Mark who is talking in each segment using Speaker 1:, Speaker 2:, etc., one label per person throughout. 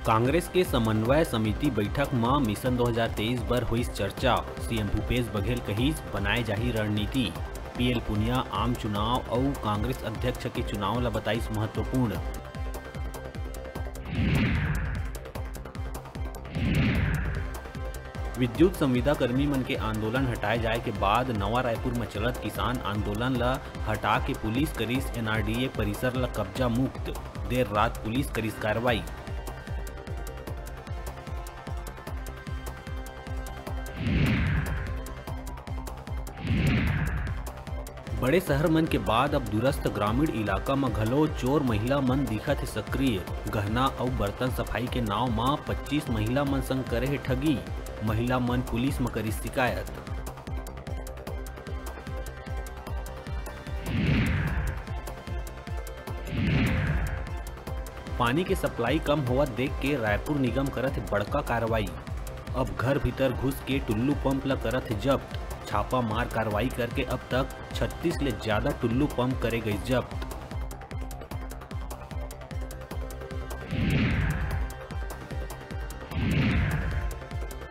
Speaker 1: कांग्रेस के समन्वय समिति बैठक में मिशन 2023 पर हुई चर्चा। सीएम भूपेश बघेल कहिस बनाए जाही रणनीति। पीएल पुनिया आम चुनाव और कांग्रेस अध्यक्ष के चुनाव ला बताइस महत्वपूर्ण। विद्युत संविदा कर्मी मन के आंदोलन हटाए जाए के बाद नवा रायपुर में चलत किसान आंदोलन ला हटा के पुलिस करिस एनआरडीए परिसर ला कब्जा मुक्त। देर रात पुलिस करिस कार्रवाई। बड़े शहर मन के बाद अब दूरस्थ ग्रामीण इलाका में घलो चोर महिला मन दिखत है सक्रिय। गहना और बर्तन सफाई के नाव में 25 महिला मन संग करे है ठगी। महिला मन पुलिस में करी शिकायत। पानी के सप्लाई कम होवत देख के रायपुर निगम करत है बड़का कार्रवाई। अब घर भीतर घुस के टुल्लू पंप ला करत है जब्त। छापा मार कार्रवाई करके अब तक 36 ले ज्यादा टुल्लू पंप करे गए जब्त।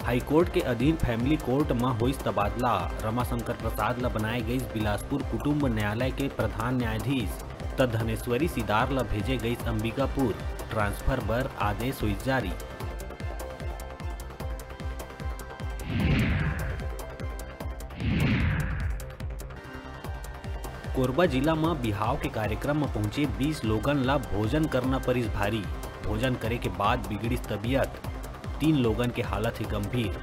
Speaker 1: हाईकोर्ट के अधीन फैमिली कोर्ट में हुई तबादला। रमाशंकर प्रसाद ला बनाए गई बिलासपुर कुटुंब न्यायालय के प्रधान न्यायाधीश। त धनेश्वरी सिदार ला भेजे गई अंबिकापुर। ट्रांसफर पर आदेश हुई जारी। कोरबा जिला में बिहाव के कार्यक्रम में पहुंचे 20 लोगन ला भोजन करना परिस भारी। भोजन करे के बाद बिगड़ी तबीयत। 3 लोगन के हालत है गंभीर।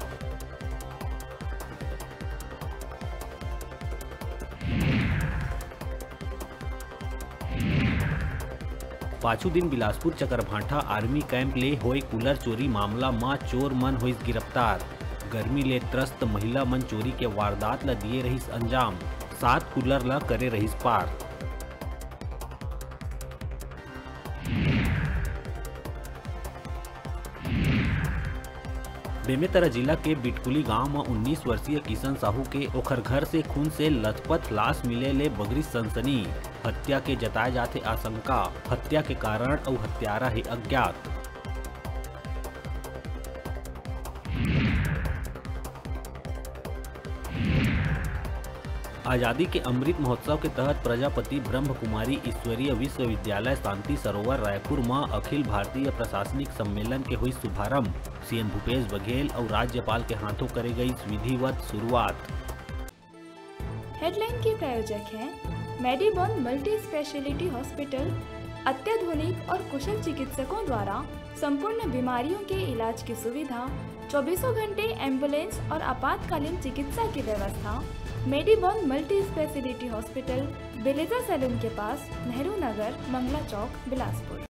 Speaker 1: पांचों दिन बिलासपुर चकरभाठा आर्मी कैंप ले होए कूलर चोरी मामला में चोर मन हुई गिरफ्तार। गर्मी ले त्रस्त महिला मन चोरी के वारदात ला दिए रहीस अंजाम। 7 कूलर ला करे रहीस पार। बेमेतरा जिला के बिटकुली गांव में 19 वर्षीय किशन साहू के ओखर घर से खून से लथपथ लाश मिले ले बगरी सनसनी। हत्या के जताए जाते आशंका। हत्या के कारण और हत्यारा है अज्ञात। आजादी के अमृत महोत्सव के तहत प्रजापति ब्रह्म कुमारी ईश्वरीय विश्वविद्यालय शांति सरोवर रायपुर में अखिल भारतीय प्रशासनिक सम्मेलन के हुई शुभारंभ। सीएम भूपेश बघेल और राज्यपाल के हाथों करे गई विधिवत शुरुआत।
Speaker 2: हेडलाइन के प्रायोजक हैं मेडिबॉन मल्टी स्पेशलिटी हॉस्पिटल। अत्याधुनिक और कुशल चिकित्सकों द्वारा संपूर्ण बीमारियों के इलाज की सुविधा, 24 घंटे एम्बुलेंस और आपातकालीन चिकित्सा की व्यवस्था। मेडिबॉन मल्टी स्पेशलिटी हॉस्पिटल, बेलेजा सैलून के पास, नेहरू नगर, मंगला चौक, बिलासपुर।